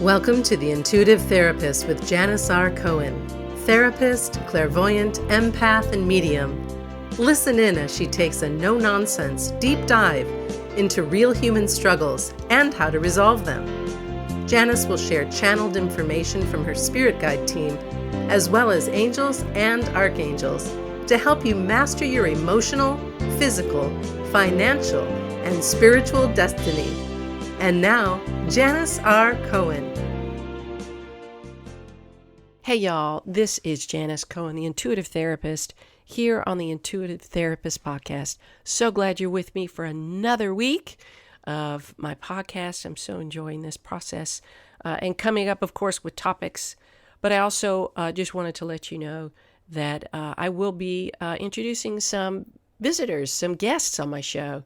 Welcome to The Intuitive Therapist with Janis Cohen, therapist, clairvoyant, empath, and medium. Listen in as she takes a no-nonsense, deep dive into real human struggles and how to resolve them. Janis will share channeled information from her spirit guide team, as well as angels and archangels, to help you master your emotional, physical, financial, and spiritual destiny. And now, Janis R. Cohen. Hey y'all, this is Janis Cohen, the Intuitive Therapist, here on the Intuitive Therapist Podcast. So glad you're with me for another week of my podcast. I'm so enjoying this process and coming up, of course, with topics. But I also just wanted to let you know that I will be introducing some visitors, some guests on my show.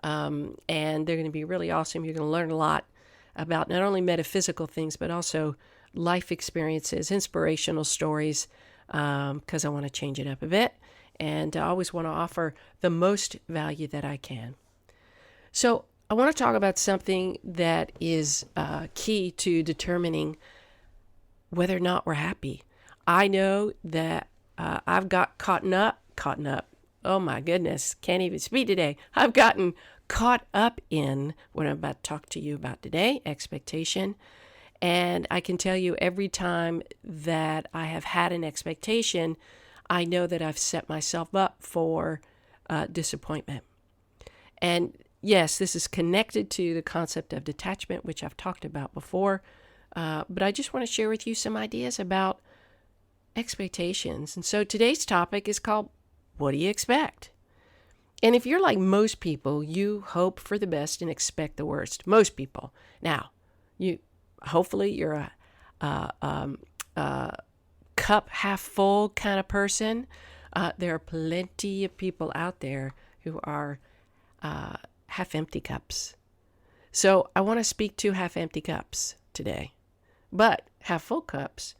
And they're going to be really awesome. You're going to learn a lot about not only metaphysical things, but also life experiences, inspirational stories, because I want to change it up a bit. And I always want to offer the most value that I can. So I want to talk about something that is key to determining whether or not we're happy. I know that I've got caught up. Oh my goodness, can't even speak today. I've gotten caught up in what I'm about to talk to you about today, expectation. And I can tell you every time that I have had an expectation, I know that I've set myself up for disappointment. And yes, this is connected to the concept of detachment, which I've talked about before. But I just want to share with you some ideas about expectations. And so today's topic is called, what do you expect? And if you're like most people, you hope for the best and expect the worst. Most people. Now, hopefully you're a cup half full kind of person. There are plenty of people out there who are half empty cups. So I want to speak to half empty cups today. But half full cups,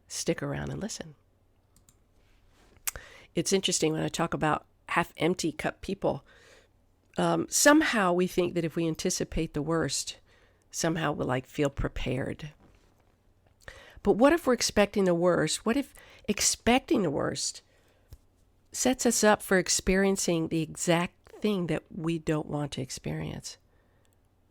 stick around and listen. It's interesting when I talk about half empty cup people. Somehow we think that if we anticipate the worst, somehow we'll feel prepared. But what if we're expecting the worst? What if expecting the worst sets us up for experiencing the exact thing that we don't want to experience?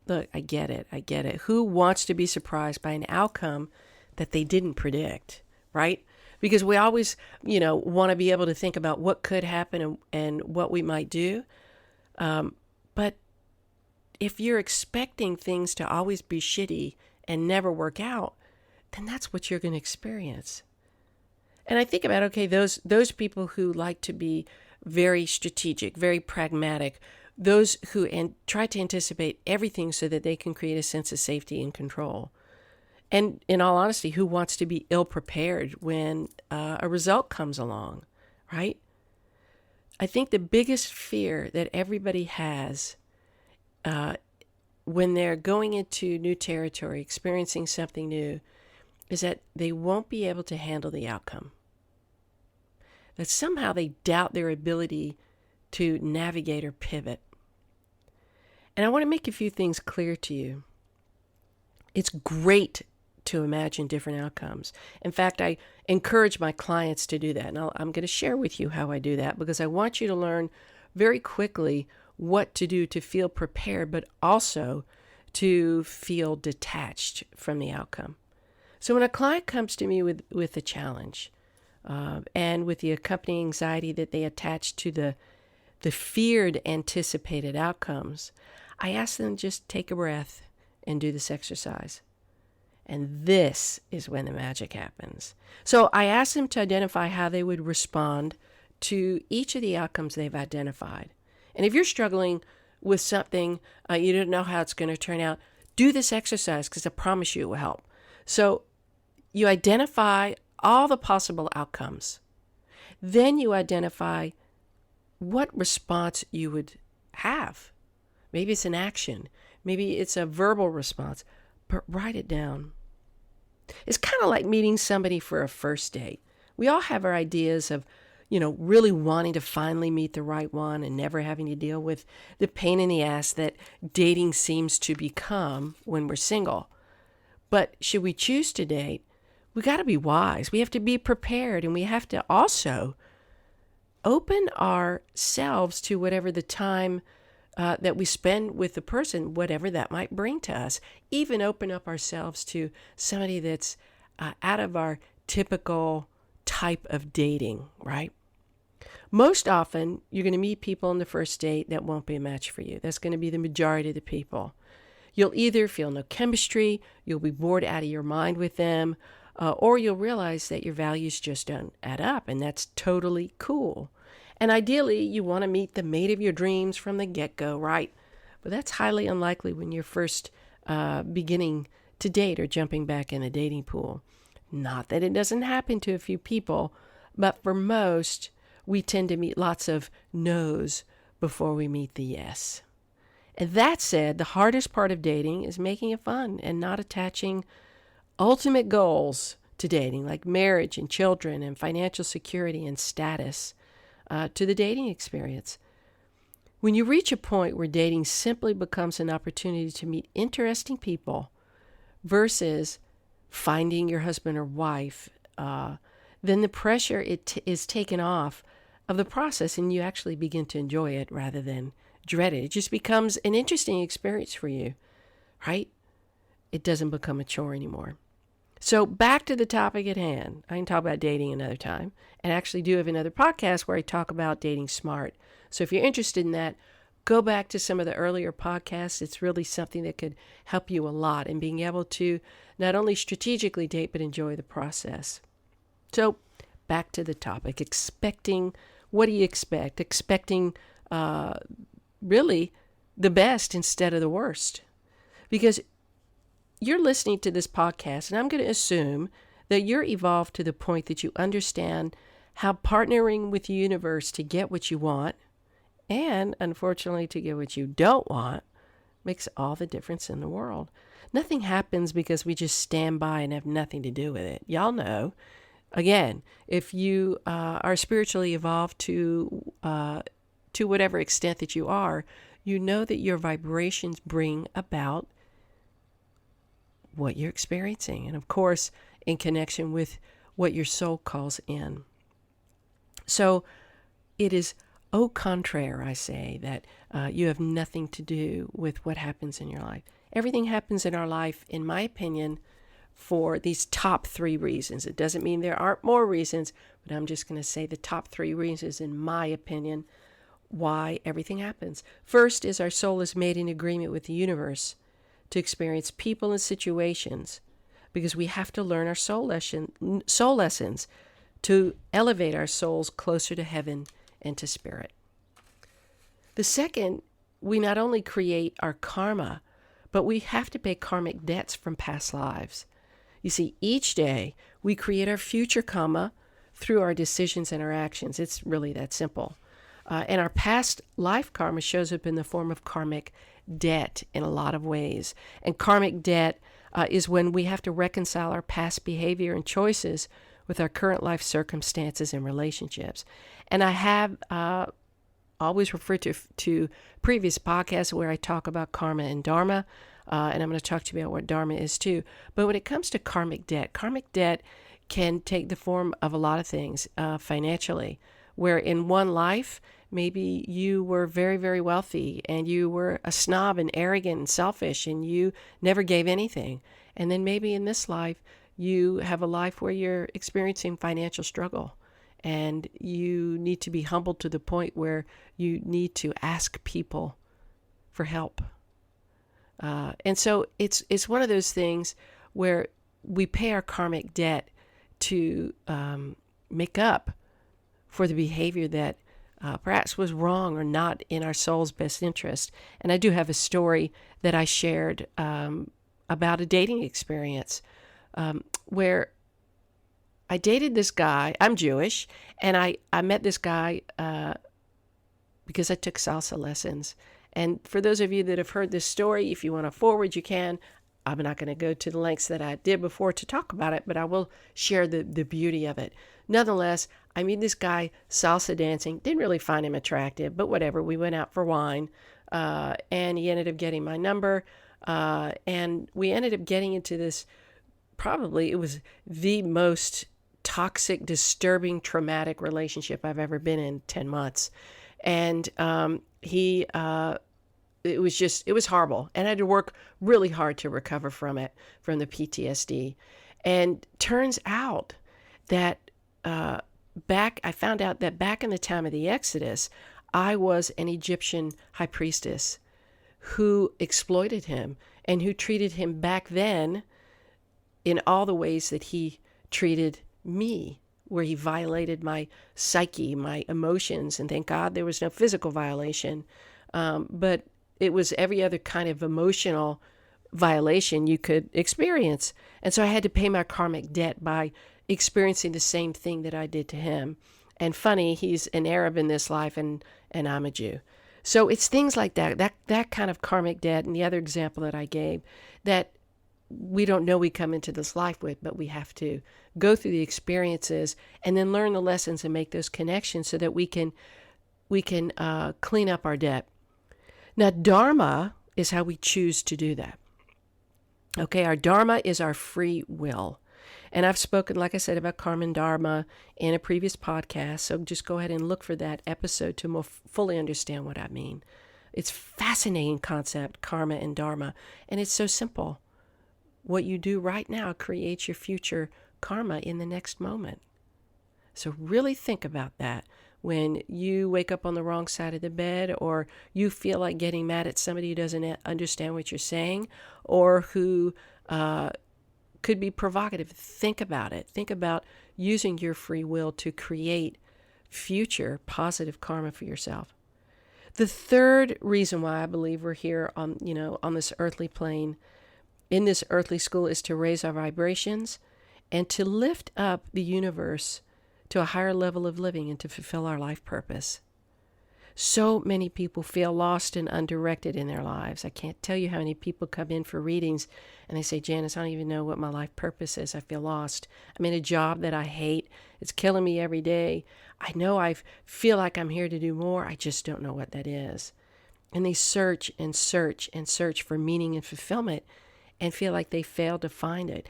Look, I get it. Who wants to be surprised by an outcome that they didn't predict, right? Because we always, want to be able to think about what could happen and what we might do. But if you're expecting things to always be shitty and never work out, then that's what you're going to experience. And I think about, those people who like to be very strategic, very pragmatic, those who try to anticipate everything so that they can create a sense of safety and control. And in all honesty, who wants to be ill-prepared when a result comes along, right? I think the biggest fear that everybody has when they're going into new territory, experiencing something new, is that they won't be able to handle the outcome. That somehow they doubt their ability to navigate or pivot. And I want to make a few things clear to you. It's great to imagine different outcomes. In fact, I encourage my clients to do that. And I'm going to share with you how I do that because I want you to learn very quickly what to do to feel prepared, but also to feel detached from the outcome. So when a client comes to me with a challenge and with the accompanying anxiety that they attach to the feared anticipated outcomes, I ask them just take a breath and do this exercise. And this is when the magic happens. So I asked them to identify how they would respond to each of the outcomes they've identified. And if you're struggling with something, you don't know how it's going to turn out, do this exercise because I promise you it will help. So you identify all the possible outcomes. Then you identify what response you would have. Maybe it's an action. Maybe it's a verbal response. But write it down. It's kind of like meeting somebody for a first date. We all have our ideas of, really wanting to finally meet the right one and never having to deal with the pain in the ass that dating seems to become when we're single. But should we choose to date, we got to be wise. We have to be prepared, and we have to also open ourselves to whatever the time that we spend with the person, whatever that might bring to us. Even open up ourselves to somebody that's out of our typical type of dating, right? Most often, you're going to meet people on the first date that won't be a match for you. That's going to be the majority of the people. You'll either feel no chemistry, you'll be bored out of your mind with them, or you'll realize that your values just don't add up, and that's totally cool. And ideally, you want to meet the mate of your dreams from the get-go, right? But that's highly unlikely when you're first beginning to date or jumping back in the dating pool. Not that it doesn't happen to a few people, but for most, we tend to meet lots of no's before we meet the yes. And that said, the hardest part of dating is making it fun and not attaching ultimate goals to dating, like marriage and children and financial security and status, to the dating experience. When you reach a point where dating simply becomes an opportunity to meet interesting people versus finding your husband or wife, then the pressure is taken off of the process, and you actually begin to enjoy it rather than dread it. It just becomes an interesting experience for you, right? It doesn't become a chore anymore. So back to the topic at hand. I can talk about dating another time, and I actually do have another podcast where I talk about dating smart. So if you're interested in that, go back to some of the earlier podcasts. It's really something that could help you a lot in being able to not only strategically date, but enjoy the process. So back to the topic, what do you expect? Expecting really the best instead of the worst. Because you're listening to this podcast, and I'm going to assume that you're evolved to the point that you understand how partnering with the universe to get what you want, and unfortunately to get what you don't want, makes all the difference in the world. Nothing happens because we just stand by and have nothing to do with it. Y'all know. Again, if you are spiritually evolved to whatever extent that you are, you know that your vibrations bring about what you're experiencing. And of course, in connection with what your soul calls in. So it is au contraire, I say, that you have nothing to do with what happens in your life. Everything happens in our life, in my opinion, for these top 3 reasons. It doesn't mean there aren't more reasons, but I'm just going to say the top 3 reasons, in my opinion, why everything happens. First is our soul is made in agreement with the universe to experience people and situations, because we have to learn our soul lessons to elevate our souls closer to heaven and to spirit. The second, we not only create our karma, but we have to pay karmic debts from past lives. You see, each day we create our future karma through our decisions and our actions. It's really that simple. And our past life karma shows up in the form of karmic debt in a lot of ways. And karmic debt is when we have to reconcile our past behavior and choices with our current life circumstances and relationships. And I have always referred to previous podcasts where I talk about karma and dharma, and I'm going to talk to you about what dharma is too. But when it comes to karmic debt can take the form of a lot of things financially, where in one life, maybe you were very, very wealthy and you were a snob and arrogant and selfish and you never gave anything. And then maybe in this life, you have a life where you're experiencing financial struggle and you need to be humbled to the point where you need to ask people for help. And so it's one of those things where we pay our karmic debt to make up for the behavior that perhaps was wrong or not in our soul's best interest. And I do have a story that I shared about a dating experience where I dated this guy. I'm Jewish, and I met this guy because I took salsa lessons. And for those of you that have heard this story, if you want to forward, you can. I'm not going to go to the lengths that I did before to talk about it, but I will share the beauty of it. Nonetheless, I meet this guy salsa dancing. Didn't really find him attractive, but whatever. We went out for wine, and he ended up getting my number. And we ended up getting into this, probably it was the most toxic, disturbing, traumatic relationship I've ever been in, 10 months. And it was horrible. And I had to work really hard to recover from it, from the PTSD. And turns out that I found out that back in the time of the Exodus, I was an Egyptian high priestess who exploited him and who treated him back then in all the ways that he treated me, where he violated my psyche, my emotions. And thank God there was no physical violation. But it was every other kind of emotional violation you could experience. And so I had to pay my karmic debt by experiencing the same thing that I did to him. And funny, he's an Arab in this life and I'm a Jew. So it's things like that kind of karmic debt. And the other example that I gave, that we don't know we come into this life with, but we have to go through the experiences and then learn the lessons and make those connections so that we can clean up our debt. Now, Dharma is how we choose to do that. Okay, our Dharma is our free will. And I've spoken, like I said, about karma and Dharma in a previous podcast. So just go ahead and look for that episode to more fully understand what I mean. It's a fascinating concept, karma and Dharma. And it's so simple. What you do right now creates your future karma in the next moment. So really think about that. When you wake up on the wrong side of the bed, or you feel like getting mad at somebody who doesn't understand what you're saying, or who could be provocative, think about it. Think about using your free will to create future positive karma for yourself. The third reason why I believe we're here on this earthly plane, in this earthly school, is to raise our vibrations and to lift up the universe to a higher level of living and to fulfill our life purpose. So many people feel lost and undirected in their lives. I can't tell you how many people come in for readings and they say, Janis, I don't even know what my life purpose is. I feel lost. I'm in a job that I hate. It's killing me every day. I know I feel like I'm here to do more. I just don't know what that is. And they search and search and search for meaning and fulfillment and feel like they failed to find it.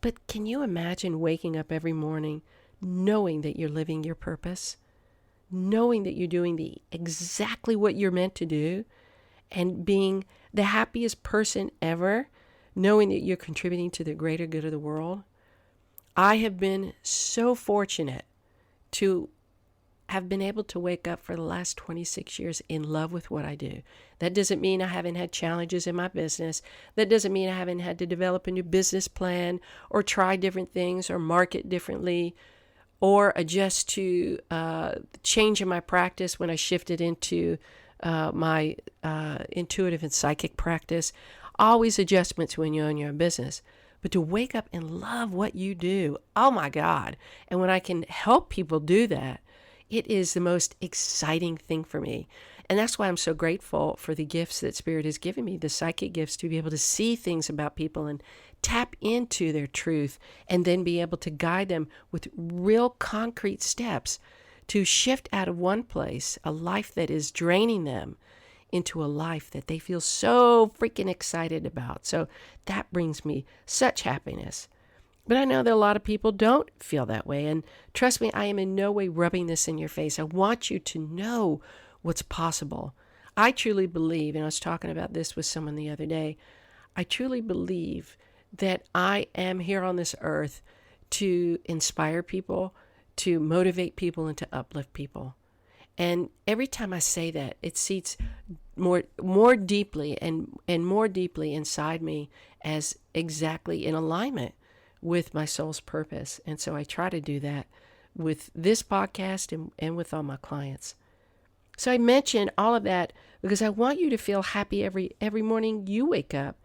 But can you imagine waking up every morning knowing that you're living your purpose, knowing that you're doing exactly what you're meant to do, and being the happiest person ever, knowing that you're contributing to the greater good of the world? I have been so fortunate to have been able to wake up for the last 26 years in love with what I do. That doesn't mean I haven't had challenges in my business. That doesn't mean I haven't had to develop a new business plan or try different things or market differently, or adjust to change in my practice when I shifted into my intuitive and psychic practice. Always adjustments when you own your own business. But to wake up and love what you do, oh my God. And when I can help people do that, it is the most exciting thing for me. And that's why I'm so grateful for the gifts that Spirit has given me, the psychic gifts, to be able to see things about people and tap into their truth, and then be able to guide them with real concrete steps to shift out of one place, a life that is draining them, into a life that they feel so freaking excited about. So that brings me such happiness. But I know that a lot of people don't feel that way. And trust me, I am in no way rubbing this in your face. I want you to know what's possible. I truly believe, and I was talking about this with someone the other day, I truly believe that I am here on this earth to inspire people, to motivate people, and to uplift people. And every time I say that, it seats more deeply and more deeply inside me as exactly in alignment with my soul's purpose. And so I try to do that with this podcast and with all my clients. So I mention all of that because I want you to feel happy every morning you wake up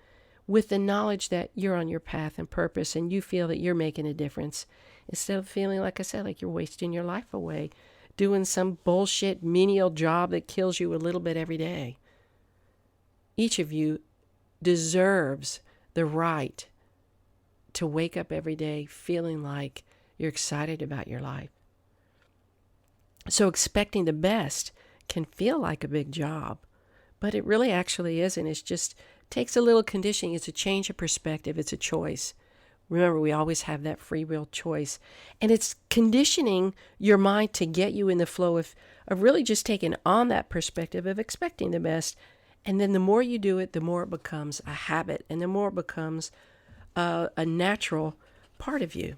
with the knowledge that you're on your path and purpose, and you feel that you're making a difference, instead of feeling, like I said, like you're wasting your life away doing some bullshit menial job that kills you a little bit every day. Each of you deserves the right to wake up every day feeling like you're excited about your life. So expecting the best can feel like a big job, but it really actually isn't. It's just takes a little conditioning. It's a change of perspective. It's a choice. Remember, we always have that free will choice. And it's conditioning your mind to get you in the flow of really just taking on that perspective of expecting the best. And then the more you do it, the more it becomes a habit, and the more it becomes a natural part of you.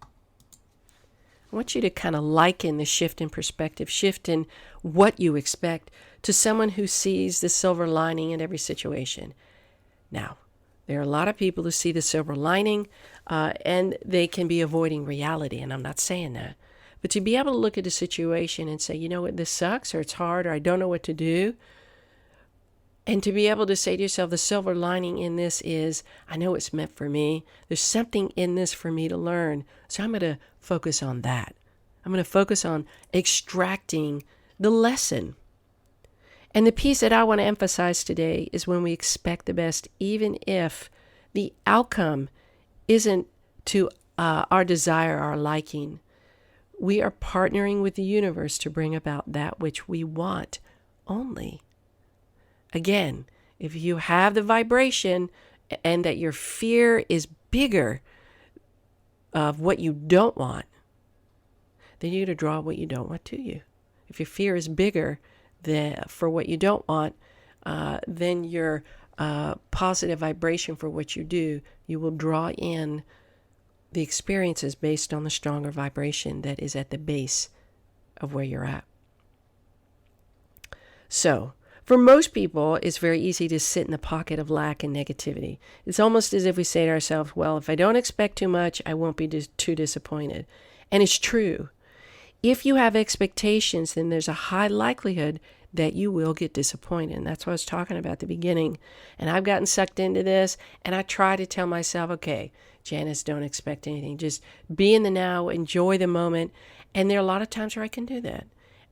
I want you to kind of liken the shift in perspective, shift in what you expect, to someone who sees the silver lining in every situation. Now, there are a lot of people who see the silver lining, and they can be avoiding reality, and I'm not saying that. But to be able to look at a situation and say, you know what, this sucks, or it's hard, or I don't know what to do, and to be able to say to yourself, the silver lining in this is, I know it's meant for me. There's something in this for me to learn. So I'm going to focus on that. I'm going to focus on extracting the lesson. And the piece that I want to emphasize today is when we expect the best, even if the outcome isn't to our desire, our liking, we are partnering with the universe to bring about that which we want only. Again, if you have the vibration and that your fear is bigger of what you don't want, then you're going to draw what you don't want to you. If your fear is bigger for what you don't want, then your positive vibration for what you do, you will draw in the experiences based on the stronger vibration that is at the base of where you're at. So, for most people, it's very easy to sit in the pocket of lack and negativity. It's almost as if we say to ourselves, well, if I don't expect too much, I won't be too disappointed. And it's true. If you have expectations, then there's a high likelihood that you will get disappointed. And that's what I was talking about at the beginning. And I've gotten sucked into this, and I try to tell myself, okay, Janis, don't expect anything. Just be in the now, enjoy the moment. And there are a lot of times where I can do that.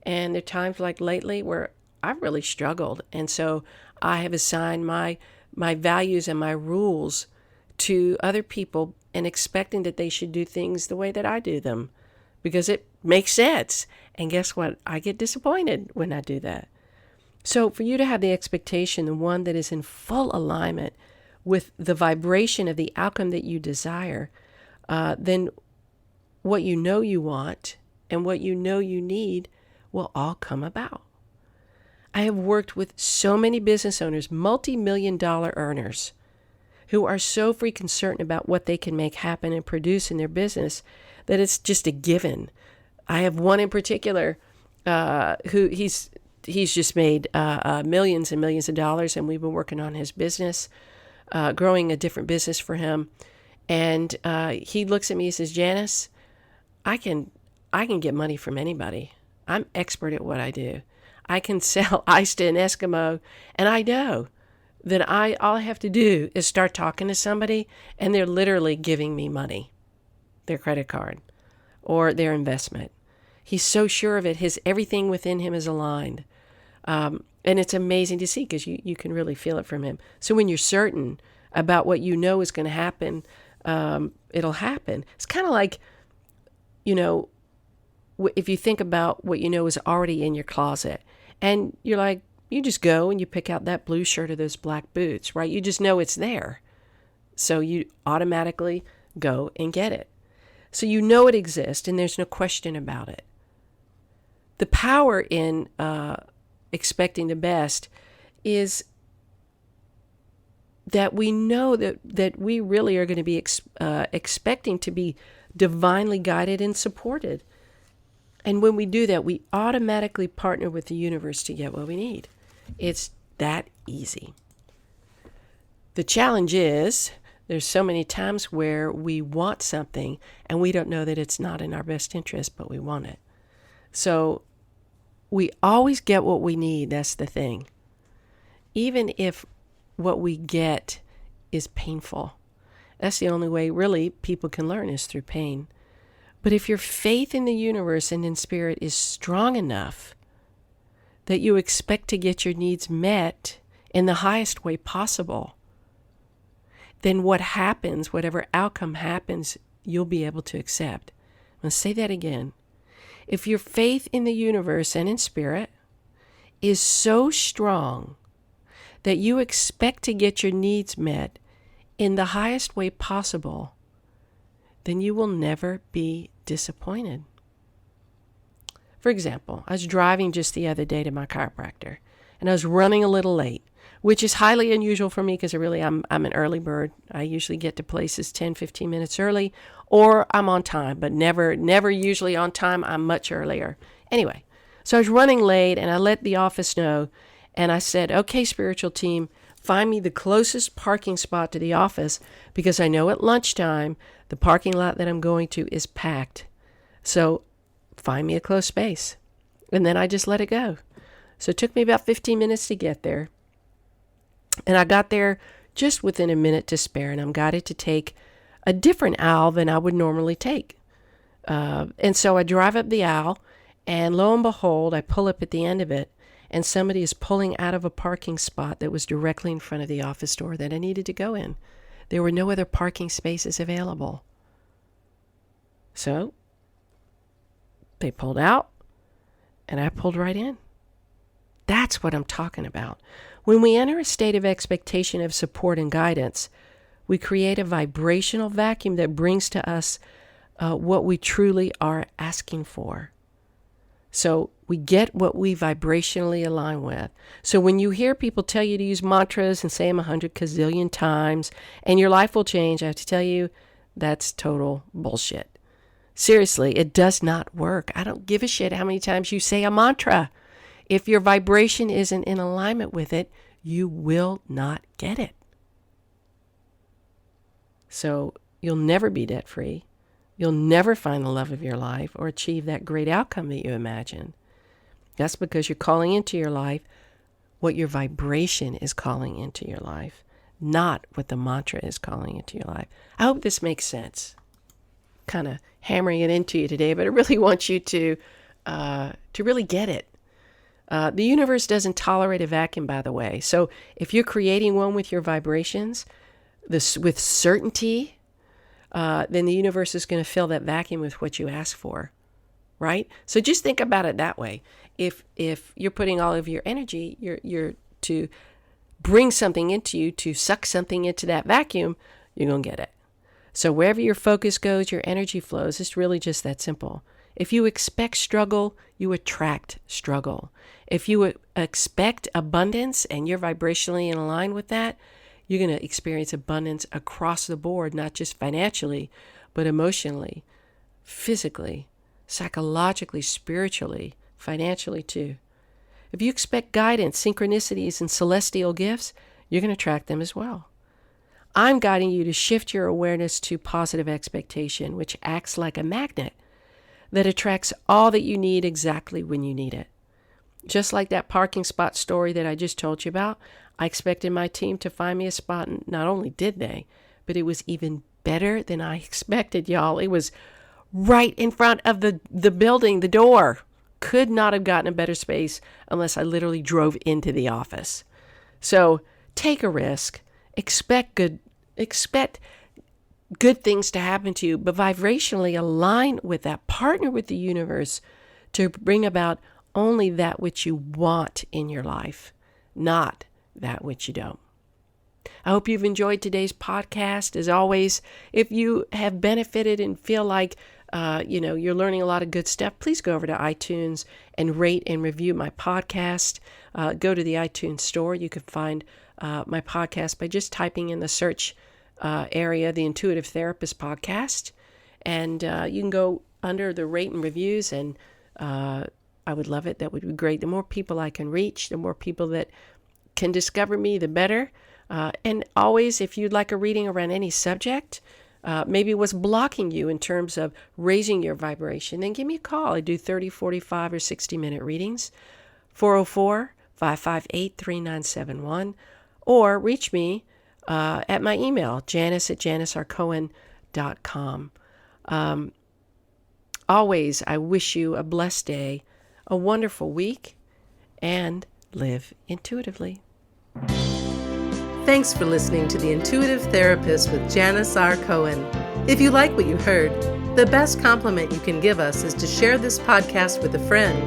And there are times like lately where I've really struggled. And so I have assigned my values and my rules to other people and expecting that they should do things the way that I do them because it makes sense. And guess what? I get disappointed when I do that. So for you to have the expectation, the one that is in full alignment with the vibration of the outcome that you desire, then what you know you want and what you know you need will all come about. I have worked with so many business owners, multi-million-dollar earners, who are so freaking certain about what they can make happen and produce in their business that it's just a given. I have one in particular who he's just made millions and millions of dollars, and we've been working on his business, growing a different business for him. And he looks at me and says, Janis, I can get money from anybody. I'm expert at what I do. I can sell ice to an Eskimo, and I know that all I have to do is start talking to somebody, and they're literally giving me money, their credit card, or their investment. He's so sure of it. Everything within him is aligned. And it's amazing to see because you can really feel it from him. So when you're certain about what you know is going to happen, it'll happen. It's kind of like, if you think about what you know is already in your closet, and you're like, you just go and you pick out that blue shirt or those black boots, right? You just know it's there. So you automatically go and get it. So you know it exists and there's no question about it. The power in expecting the best is that we know that we really are going to be expecting to be divinely guided and supported. And when we do that, we automatically partner with the universe to get what we need. It's that easy. The challenge is there's so many times where we want something and we don't know that it's not in our best interest, but we want it. So we always get what we need. That's the thing. Even if what we get is painful. That's the only way really people can learn is through pain. But if your faith in the universe and in spirit is strong enough that you expect to get your needs met in the highest way possible, then what happens, whatever outcome happens, you'll be able to accept. I'm going to say that again. If your faith in the universe and in spirit is so strong that you expect to get your needs met in the highest way possible, then you will never be disappointed. For example, I was driving just the other day to my chiropractor, and I was running a little late, which is highly unusual for me because I'm an early bird. I usually get to places 10, 15 minutes early, or I'm on time, but never usually on time. I'm much earlier. Anyway, so I was running late, and I let the office know, and I said, okay, spiritual team, find me the closest parking spot to the office because I know at lunchtime the parking lot that I'm going to is packed. So find me a close space. And then I just let it go. So it took me about 15 minutes to get there. And I got there just within a minute to spare, and I'm guided to take a different aisle than I would normally take. And so I drive up the aisle, and lo and behold, I pull up at the end of it, and somebody is pulling out of a parking spot that was directly in front of the office door that I needed to go in. There were no other parking spaces available. So they pulled out, and I pulled right in. That's what I'm talking about. When we enter a state of expectation of support and guidance, we create a vibrational vacuum that brings to us what we truly are asking for. So we get what we vibrationally align with. So when you hear people tell you to use mantras and say them 100 gazillion times and your life will change, I have to tell you, that's total bullshit. Seriously, it does not work. I don't give a shit how many times you say a mantra. If your vibration isn't in alignment with it, you will not get it. So you'll never be debt-free. You'll never find the love of your life or achieve that great outcome that you imagine. That's because you're calling into your life what your vibration is calling into your life, not what the mantra is calling into your life. I hope this makes sense. Kind of hammering it into you today, but I really want you to really get it. The universe doesn't tolerate a vacuum, by the way. So if you're creating one with your vibrations, with certainty, then the universe is going to fill that vacuum with what you ask for, right? So just think about it that way. If you're putting all of your energy, you're to bring something into you, to suck something into that vacuum, you're going to get it. So wherever your focus goes, your energy flows. It's really just that simple. If you expect struggle, you attract struggle. If you expect abundance and you're vibrationally in line with that, you're going to experience abundance across the board, not just financially, but emotionally, physically, psychologically, spiritually, financially too. If you expect guidance, synchronicities, and celestial gifts, you're going to attract them as well. I'm guiding you to shift your awareness to positive expectation, which acts like a magnet that attracts all that you need exactly when you need it. Just like that parking spot story that I just told you about, I expected my team to find me a spot, and not only did they, but it was even better than I expected, y'all. It was right in front of the building, the door. Could not have gotten a better space unless I literally drove into the office. So take a risk. Expect good things to happen to you, but vibrationally align with that. Partner with the universe to bring about only that which you want in your life, not that which you don't. I hope you've enjoyed today's podcast. As always, if you have benefited and feel like you're learning a lot of good stuff, please go over to iTunes and rate and review my podcast. Go to the iTunes store. You can find my podcast by just typing in the search area, the Intuitive Therapist Podcast. And you can go under the rate and reviews, and I would love it. That would be great. The more people I can reach, the more people that can discover me, the better. And always, if you'd like a reading around any subject, maybe what's blocking you in terms of raising your vibration, then give me a call. I do 30, 45, or 60-minute readings, 404-558-3971, or reach me at my email, janis@janisrcohen.com. Always, I wish you a blessed day, a wonderful week, and live intuitively. Thanks for listening to The Intuitive Therapist with Janis R. Cohen. If you like what you heard, the best compliment you can give us is to share this podcast with a friend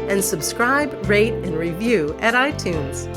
and subscribe, rate, and review at iTunes.